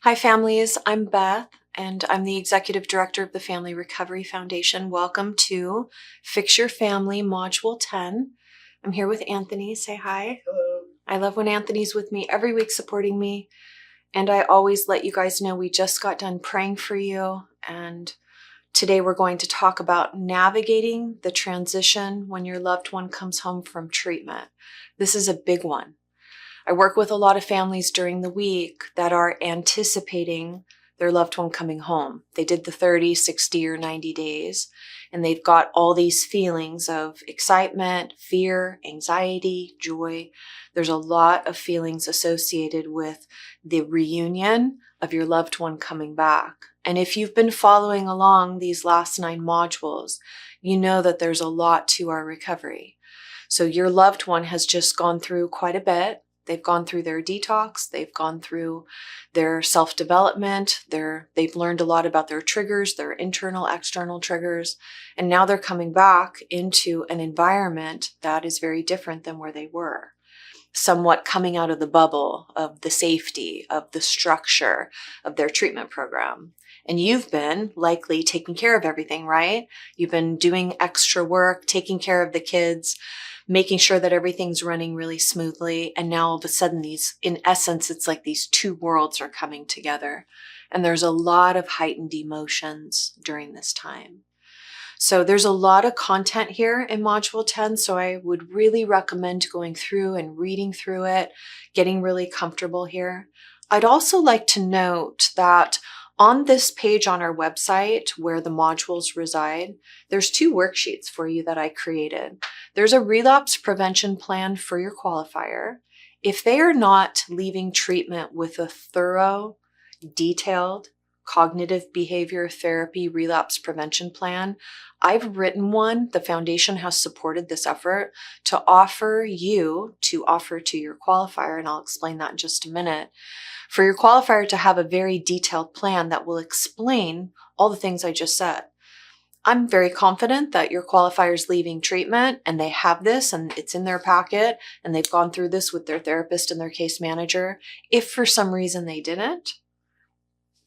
Hi families, I'm Beth and I'm the Executive Director of the Family Recovery Foundation. Welcome to Fix Your Family Module 10. I'm here with Anthony. Say hi. Hello. I love when Anthony's with me every week supporting me, and I always let you guys know we just got done praying for you, and today we're going to talk about navigating the transition when your loved one comes home from treatment. This is a big one. I work with a lot of families during the week that are anticipating their loved one coming home. They did the 30, 60, or 90 days, and they've got all these feelings of excitement, fear, anxiety, joy. There's a lot of feelings associated with the reunion of your loved one coming back. And if you've been following along these last 9 modules, you know that there's a lot to our recovery. So your loved one has just gone through quite a bit. They've gone through their detox, they've gone through their self-development, they've learned a lot about their triggers, their internal, external triggers, and now they're coming back into an environment that is very different than where they were. Somewhat coming out of the bubble of the safety, of the structure of their treatment program. And you've been likely taking care of everything, right? You've been doing extra work, taking care of the kids, making sure that everything's running really smoothly. And now all of a sudden in essence, it's like these two worlds are coming together. And there's a lot of heightened emotions during this time. So there's a lot of content here in Module 10, so I would really recommend going through and reading through it, getting really comfortable here. I'd also like to note that on this page on our website where the modules reside, there's 2 worksheets for you that I created. There's a relapse prevention plan for your qualifier. If they are not leaving treatment with a thorough, detailed, cognitive behavior therapy relapse prevention plan, I've written one. The foundation has supported this effort to offer to your qualifier, and I'll explain that in just a minute, for your qualifier to have a very detailed plan that will explain all the things I just said. I'm very confident that your qualifier is leaving treatment and they have this and it's in their packet and they've gone through this with their therapist and their case manager. If for some reason they didn't,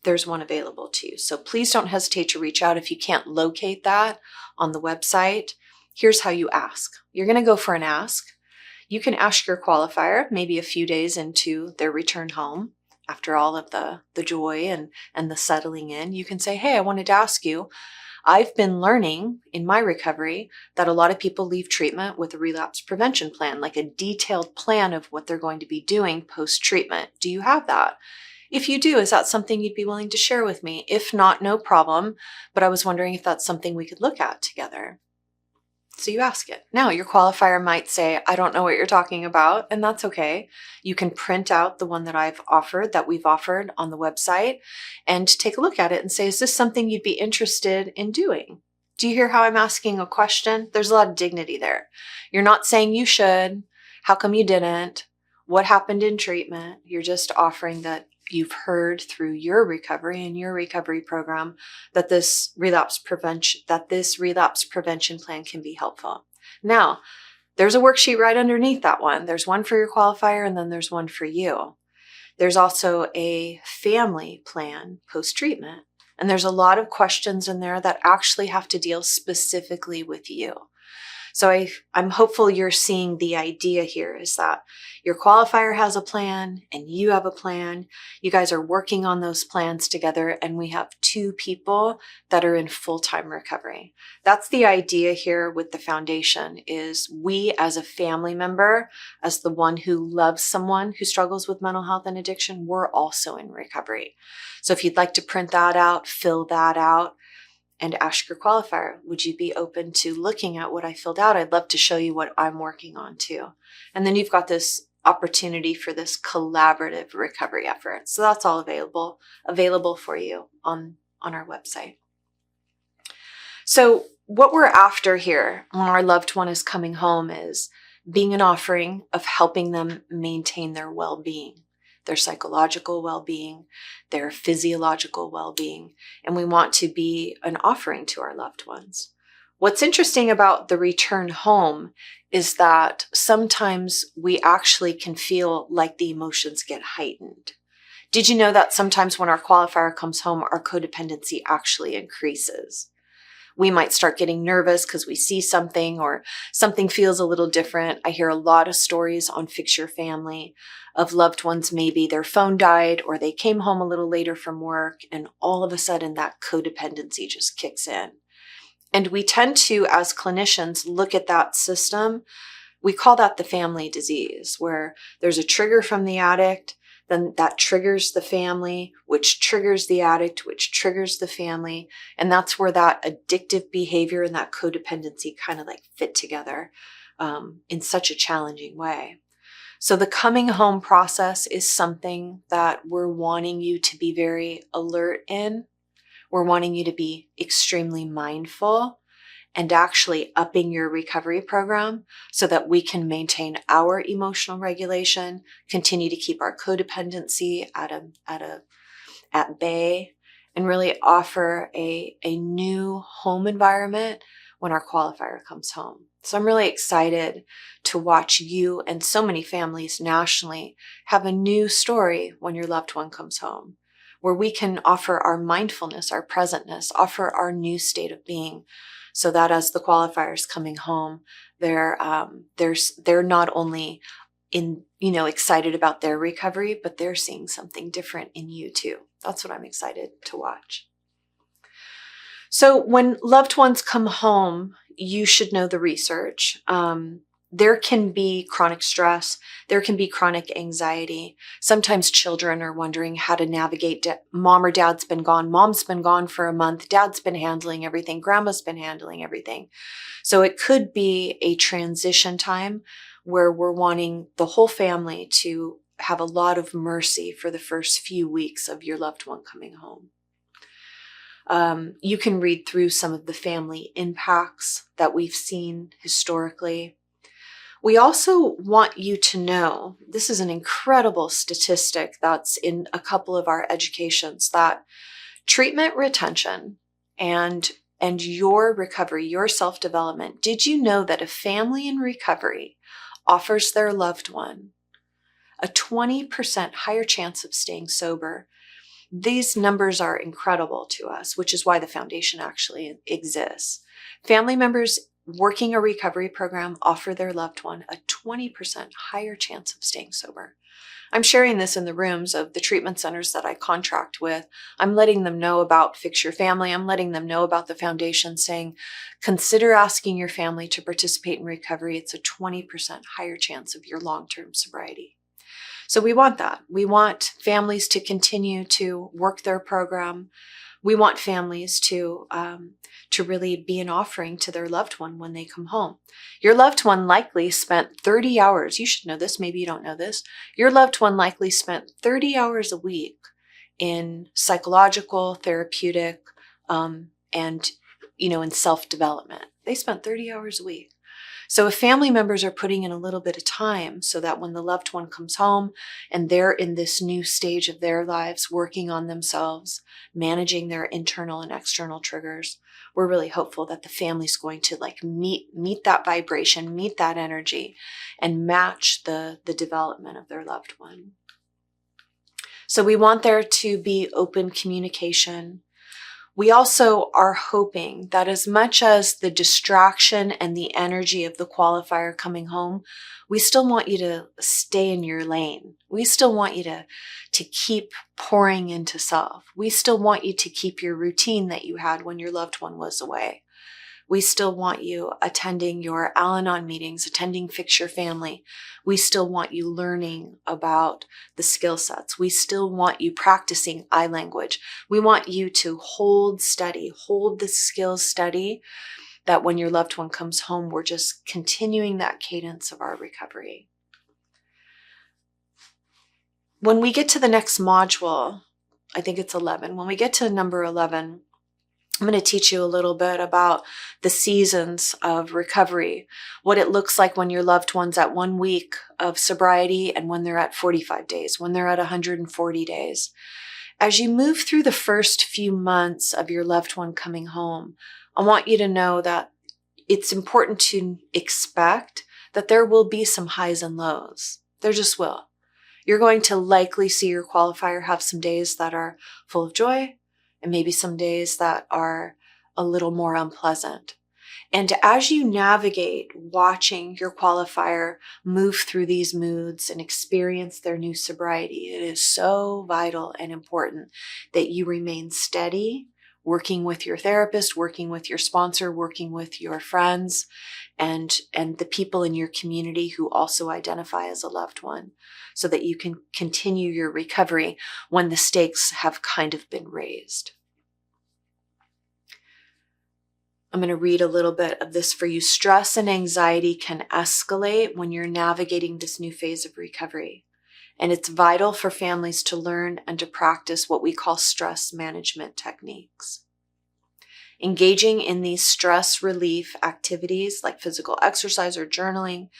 there's one available to you. So please don't hesitate to reach out if you can't locate that on the website. Here's how you ask. You're going to go for an ask. You can ask your qualifier maybe a few days into their return home after all of the joy and the settling in. You can say, hey, I wanted to ask you, I've been learning in my recovery that a lot of people leave treatment with a relapse prevention plan, like a detailed plan of what they're going to be doing post-treatment. Do you have that? If you do, is that something you'd be willing to share with me? If not, no problem, but I was wondering if that's something we could look at together. So you ask it. Now, your qualifier might say, I don't know what you're talking about, and that's okay. You can print out the one that we've offered on the website, and take a look at it and say, is this something you'd be interested in doing? Do you hear how I'm asking a question? There's a lot of dignity there. You're not saying you should. How come you didn't? What happened in treatment? You're just offering that you've heard through your recovery and your recovery program that this relapse prevention plan can be helpful. Now, there's a worksheet right underneath that one. There's one for your qualifier and then there's one for you. There's also a family plan post-treatment, and there's a lot of questions in there that actually have to deal specifically with you. So I'm hopeful you're seeing the idea here is that your qualifier has a plan and you have a plan. You guys are working on those plans together, and we have 2 people that are in full-time recovery. That's the idea here with the foundation, is we as a family member, as the one who loves someone who struggles with mental health and addiction, we're also in recovery. So if you'd like to print that out, fill that out, and ask your qualifier, would you be open to looking at what I filled out? I'd love to show you what I'm working on too. And then you've got this opportunity for this collaborative recovery effort. So that's all available for you on our website. So what we're after here when our loved one is coming home is being an offering of helping them maintain their well-being, their psychological well-being, their physiological well-being, and we want to be an offering to our loved ones. What's interesting about the return home is that sometimes we actually can feel like the emotions get heightened. Did you know that sometimes when our qualifier comes home, our codependency actually increases? We might start getting nervous because we see something or something feels a little different. I hear a lot of stories on Fix Your Family of loved ones, maybe their phone died or they came home a little later from work, and all of a sudden that codependency just kicks in. And we tend to, as clinicians, look at that system. We call that the family disease, where there's a trigger from the addict, then that triggers the family, which triggers the addict, which triggers the family. And that's where that addictive behavior and that codependency kind of like fit together in such a challenging way. So the coming home process is something that we're wanting you to be very alert in. We're wanting you to be extremely mindful and actually upping your recovery program so that we can maintain our emotional regulation, continue to keep our codependency at bay, and really offer a new home environment when our qualifier comes home. So I'm really excited to watch you and so many families nationally have a new story when your loved one comes home, where we can offer our mindfulness, our presentness, offer our new state of being, so that as the qualifier is coming home, they're not only excited about their recovery, but they're seeing something different in you too. That's what I'm excited to watch. So when loved ones come home, you should know the research. There can be chronic stress. There can be chronic anxiety. Sometimes children are wondering how to navigate. Mom or dad's been gone. Mom's been gone for a month. Dad's been handling everything. Grandma's been handling everything. So it could be a transition time where we're wanting the whole family to have a lot of mercy for the first few weeks of your loved one coming home. You can read through some of the family impacts that we've seen historically. We also want you to know, this is an incredible statistic that's in a couple of our educations, that treatment retention and your recovery, your self-development, did you know that a family in recovery offers their loved one a 20% higher chance of staying sober? These numbers are incredible to us, which is why the foundation actually exists. Family members working a recovery program offer their loved one a 20% higher chance of staying sober. I'm sharing this in the rooms of the treatment centers that I contract with. I'm letting them know about Fix Your Family. I'm letting them know about the foundation, saying, consider asking your family to participate in recovery. It's a 20% higher chance of your long-term sobriety. So we want that. We want families to continue to work their program. We want families to really be an offering to their loved one when they come home. Your loved one likely spent 30 hours. You should know this. Maybe you don't know this. Your loved one likely spent 30 hours a week in psychological, therapeutic, and in self-development. They spent 30 hours a week. So if family members are putting in a little bit of time so that when the loved one comes home and they're in this new stage of their lives, working on themselves, managing their internal and external triggers, we're really hopeful that the family's going to meet that vibration, meet that energy, and match the development of their loved one. So we want there to be open communication. We also are hoping that as much as the distraction and the energy of the qualifier coming home, we still want you to stay in your lane. We still want you to keep pouring into self. We still want you to keep your routine that you had when your loved one was away. We still want you attending your Al-Anon meetings, attending Fix Your Family. We still want you learning about the skill sets. We still want you practicing eye language. We want you to hold the skills steady, that when your loved one comes home, we're just continuing that cadence of our recovery. When we get to the next module, I think it's 11. When we get to number 11, I'm going to teach you a little bit about the seasons of recovery, what it looks like when your loved one's at 1 week of sobriety and when they're at 45 days, when they're at 140 days. As you move through the first few months of your loved one coming home, I want you to know that it's important to expect that there will be some highs and lows. There just will. You're going to likely see your qualifier have some days that are full of joy and maybe some days that are a little more unpleasant. And as you navigate watching your qualifier move through these moods and experience their new sobriety, it is so vital and important that you remain steady, working with your therapist, working with your sponsor, working with your friends, and the people in your community who also identify as a loved one, so that you can continue your recovery when the stakes have kind of been raised. I'm going to read a little bit of this for you. Stress and anxiety can escalate when you're navigating this new phase of recovery. And it's vital for families to learn and to practice what we call stress management techniques. Engaging in these stress relief activities like physical exercise or journaling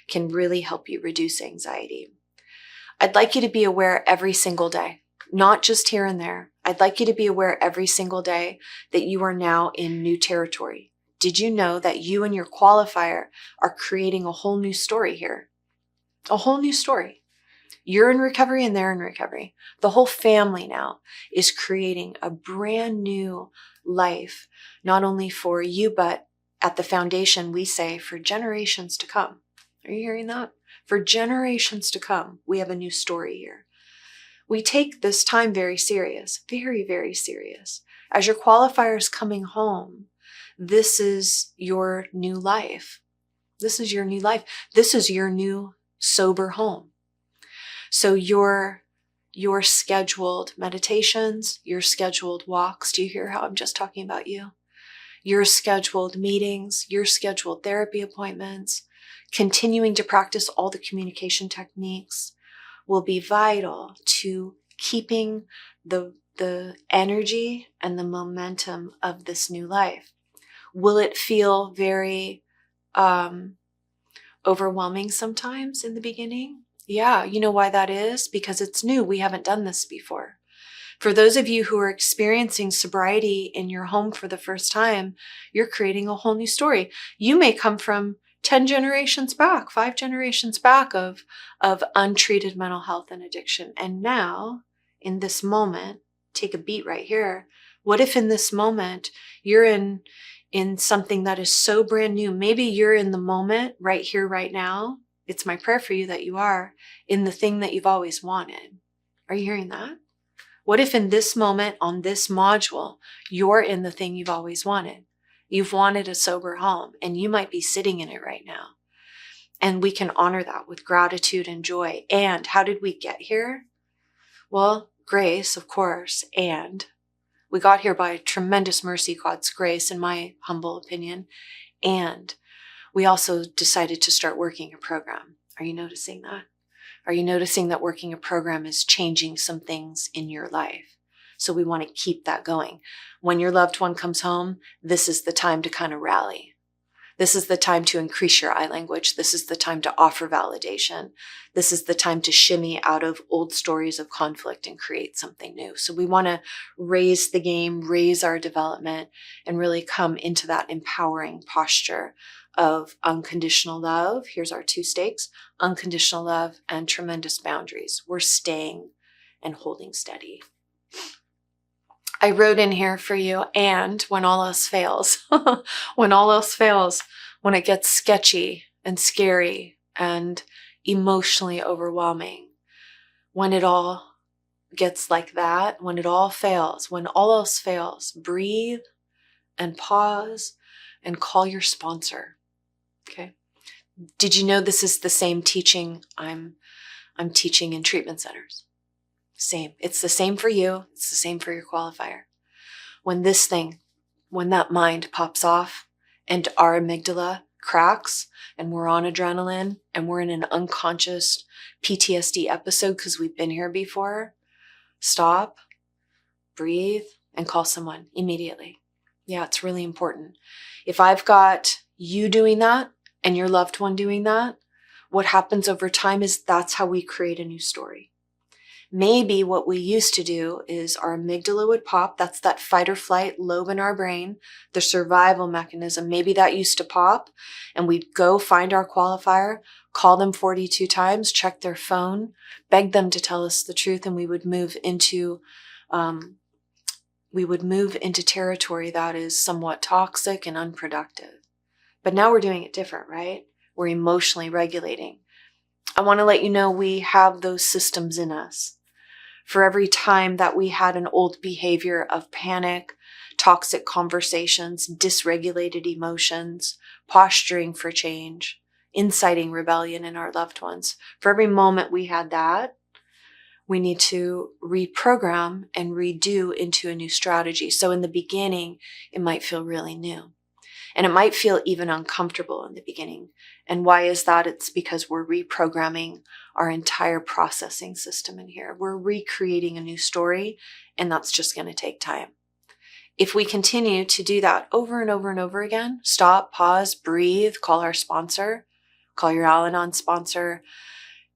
can really help you reduce anxiety. I'd like you to be aware every single day, not just here and there. I'd like you to be aware every single day that you are now in new territory. Did you know that you and your qualifier are creating a whole new story here? A whole new story. You're in recovery and they're in recovery. The whole family now is creating a brand new life, not only for you, but at the foundation, we say, for generations to come. Are you hearing that? For generations to come, we have a new story here. We take this time very serious, very, very serious. As your qualifier is coming home, this is your new life. This is your new life. This is your new sober home. So your scheduled meditations, your scheduled walks, do you hear how I'm just talking about you? Your scheduled meetings, your scheduled therapy appointments, continuing to practice all the communication techniques will be vital to keeping the energy and the momentum of this new life. Will it feel very overwhelming sometimes in the beginning? Yeah, you know why that is? Because it's new. We haven't done this before. For those of you who are experiencing sobriety in your home for the first time, you're creating a whole new story. You may come from 10 generations back, 5 generations back of untreated mental health and addiction. And now, in this moment, take a beat right here. What if in this moment, you're in something that is so brand new? Maybe you're in the moment right here, right now. It's my prayer for you that you are in the thing that you've always wanted. Are you hearing that? What if in this moment, on this module, you're in the thing you've always wanted? You've wanted a sober home, and you might be sitting in it right now. And we can honor that with gratitude and joy. And how did we get here? Well, grace, of course. And we got here by tremendous mercy, God's grace, in my humble opinion. And we also decided to start working a program. Are you noticing that? Are you noticing that working a program is changing some things in your life? So we want to keep that going. When your loved one comes home, this is the time to kind of rally. This is the time to increase your I language. This is the time to offer validation. This is the time to shimmy out of old stories of conflict and create something new. So we want to raise the game, raise our development, and really come into that empowering posture of unconditional love. Here's our 2 stakes: unconditional love and tremendous boundaries. We're staying and holding steady. I wrote in here for you, and when all else fails, when all else fails, when it gets sketchy and scary and emotionally overwhelming, when it all gets like that, when it all fails, when all else fails, breathe and pause and call your sponsor. Okay. Did you know this is the same teaching I'm teaching in treatment centers? Same. It's the same for you. It's the same for your qualifier. When that mind pops off and our amygdala cracks and we're on adrenaline and we're in an unconscious PTSD episode because we've been here before, stop, breathe, and call someone immediately. Yeah, it's really important. If I've got you doing that and your loved one doing that, what happens over time is that's how we create a new story. Maybe what we used to do is our amygdala would pop. That's that fight or flight lobe in our brain, the survival mechanism. Maybe that used to pop, and we'd go find our qualifier, call them 42 times, check their phone, beg them to tell us the truth, and we would move into territory that is somewhat toxic and unproductive. But now we're doing it different, right? We're emotionally regulating. I want to let you know we have those systems in us. For every time that we had an old behavior of panic, toxic conversations, dysregulated emotions, posturing for change, inciting rebellion in our loved ones, for every moment we had that, we need to reprogram and redo into a new strategy. So in the beginning, it might feel really new. And it might feel even uncomfortable in the beginning. And why is that? It's because we're reprogramming our entire processing system in here. We're recreating a new story, and that's just going to take time. If we continue to do that over and over and over again, stop, pause, breathe, call our sponsor, call your Al-Anon sponsor,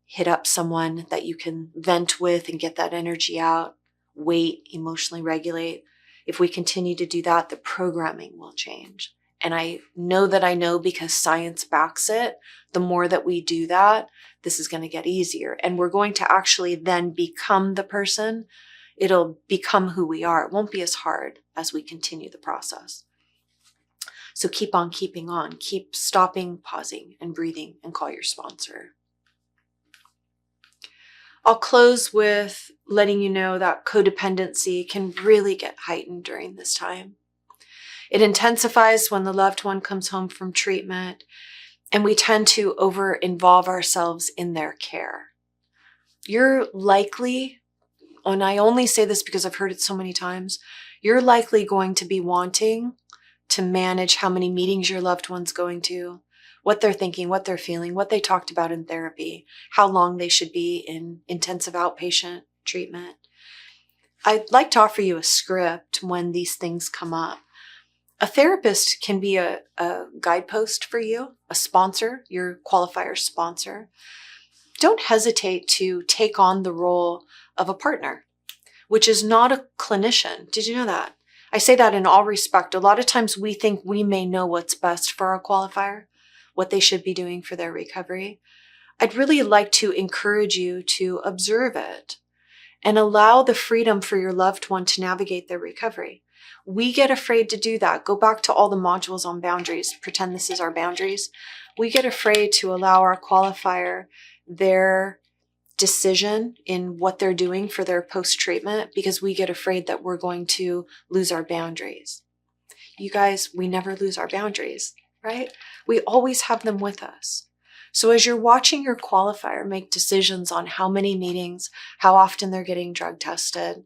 hit up someone that you can vent with and get that energy out, wait, emotionally regulate. If we continue to do that, the programming will change. And I know because science backs it, the more that we do that, this is going to get easier. And we're going to actually then become the person. It'll become who we are. It won't be as hard as we continue the process. So keep on keeping on. Keep stopping, pausing, and breathing, and call your sponsor. I'll close with letting you know that codependency can really get heightened during this time. It intensifies when the loved one comes home from treatment, and we tend to over-involve ourselves in their care. You're likely, and I only say this because I've heard it so many times, you're likely going to be wanting to manage how many meetings your loved one's going to, what they're thinking, what they're feeling, what they talked about in therapy, how long they should be in intensive outpatient treatment. I'd like to offer you a script when these things come up. A therapist can be a guidepost for you, a sponsor, your qualifier sponsor. Don't hesitate to take on the role of a partner, which is not a clinician. Did you know that? I say that in all respect. A lot of times we think we may know what's best for our qualifier, what they should be doing for their recovery. I'd really like to encourage you to observe it and allow the freedom for your loved one to navigate their recovery. We get afraid to do that. Go back to all the modules on boundaries. Pretend this is our boundaries. We get afraid to allow our qualifier their decision in what they're doing for their post-treatment because we get afraid that we're going to lose our boundaries. You guys, we never lose our boundaries, right? We always have them with us. So as you're watching your qualifier make decisions on how many meetings, how often they're getting drug tested,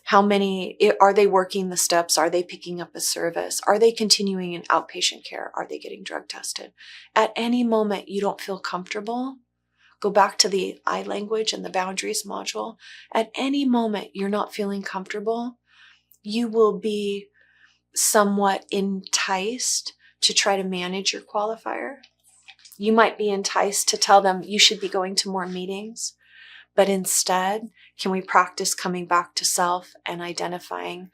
how many, are they working the steps? Are they picking up a service? Are they continuing in outpatient care? Are they getting drug tested? At any moment you don't feel comfortable, go back to the I language and the boundaries module. At any moment you're not feeling comfortable, you will be somewhat enticed to try to manage your qualifier. You might be enticed to tell them you should be going to more meetings. But instead, can we practice coming back to self and identifying,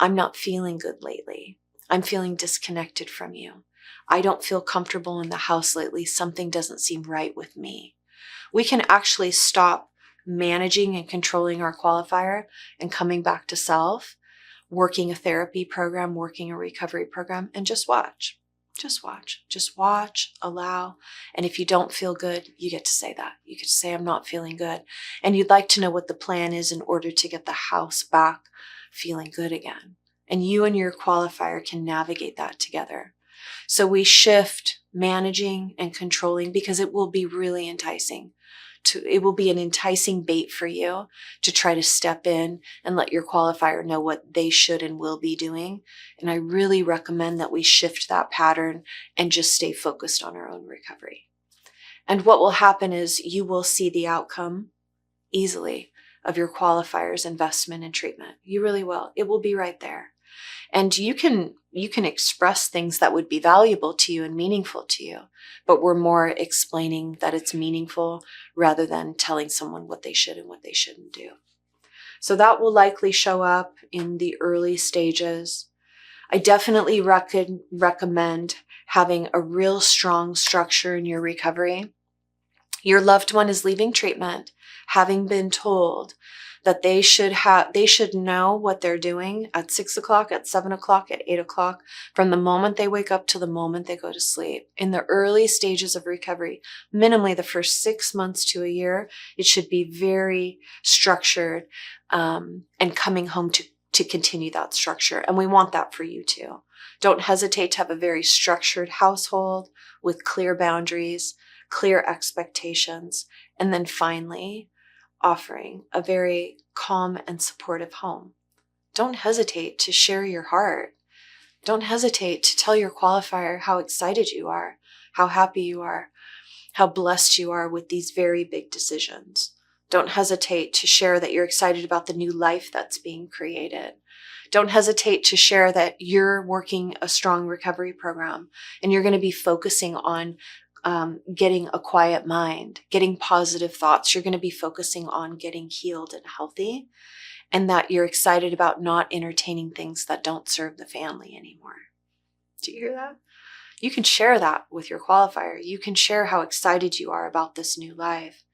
I'm not feeling good lately. I'm feeling disconnected from you. I don't feel comfortable in the house lately. Something doesn't seem right with me. We can actually stop managing and controlling our qualifier and coming back to self, working a therapy program, working a recovery program, and just watch. Just watch, allow. And if you don't feel good, you get to say that. You get to say, I'm not feeling good. And you'd like to know what the plan is in order to get the house back feeling good again. And you and your qualifier can navigate that together. So we shift managing and controlling because it will be really enticing. It will be an enticing bait for you to try to step in and let your qualifier know what they should and will be doing. And I really recommend that we shift that pattern and just stay focused on our own recovery. And what will happen is you will see the outcome easily of your qualifier's investment and treatment. You really will. It will be right there. And you can express things that would be valuable to you and meaningful to you, but we're more explaining that it's meaningful rather than telling someone what they should and what they shouldn't do. So that will likely show up in the early stages. I definitely recommend having a real strong structure in your recovery. Your loved one is leaving treatment, having been told that they should know what they're doing at 6 o'clock, at 7 o'clock, at 8 o'clock, from the moment they wake up to the moment they go to sleep. In the early stages of recovery, minimally the first 6 months to a year, it should be very structured and coming home to continue that structure. And we want that for you too. Don't hesitate to have a very structured household with clear boundaries, clear expectations, and then finally, offering a very calm and supportive home. Don't hesitate to share your heart. Don't hesitate to tell your qualifier how excited you are, how happy you are, how blessed you are with these very big decisions. Don't hesitate to share that you're excited about the new life that's being created. Don't hesitate to share that you're working a strong recovery program and you're going to be focusing on getting a quiet mind, getting positive thoughts. You're going to be focusing on getting healed and healthy, and that you're excited about not entertaining things that don't serve the family anymore. Do you hear that? You can share that with your qualifier. You can share how excited you are about this new life.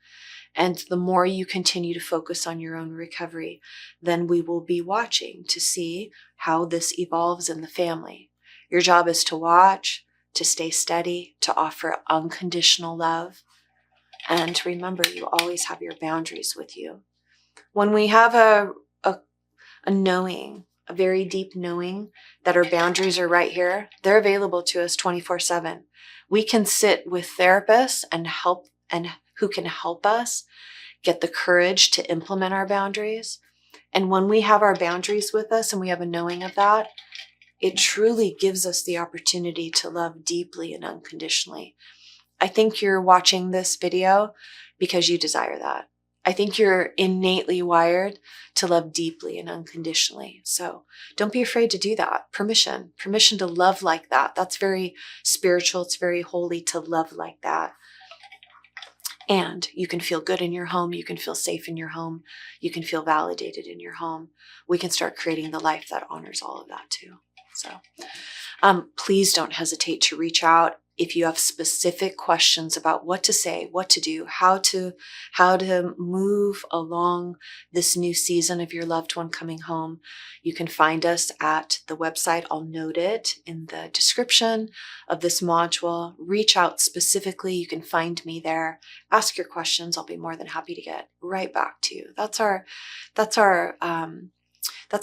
And the more you continue to focus on your own recovery, then we will be watching to see how this evolves in the family. Your job is to watch, to stay steady, to offer unconditional love. And remember, you always have your boundaries with you. When we have a knowing, a very deep knowing that our boundaries are right here, they're available to us 24/7. We can sit with therapists and who can help us get the courage to implement our boundaries. And when we have our boundaries with us and we have a knowing of that, it truly gives us the opportunity to love deeply and unconditionally. I think you're watching this video because you desire that. I think you're innately wired to love deeply and unconditionally. So don't be afraid to do that. Permission to love like that. That's very spiritual. It's very holy to love like that. And you can feel good in your home. You can feel safe in your home. You can feel validated in your home. We can start creating the life that honors all of that too. So please don't hesitate to reach out if you have specific questions about what to say, what to do, how to move along this new season of your loved one coming home. You can find us at the website. I'll note it in the description of this module. Reach out specifically. You can find me there. Ask your questions. I'll be more than happy to get right back to you. That's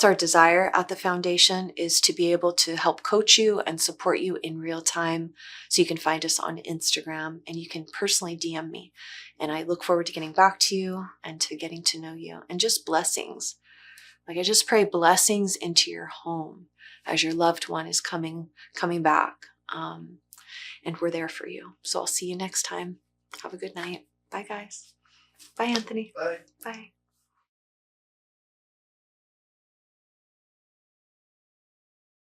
our desire at the foundation, is to be able to help coach you and support you in real time. So you can find us on Instagram and you can personally DM me. And I look forward to getting back to you and to getting to know you, and just blessings. Like, I just pray blessings into your home as your loved one is coming back. And we're there for you. So I'll see you next time. Have a good night. Bye, guys. Bye, Anthony. Bye. Bye.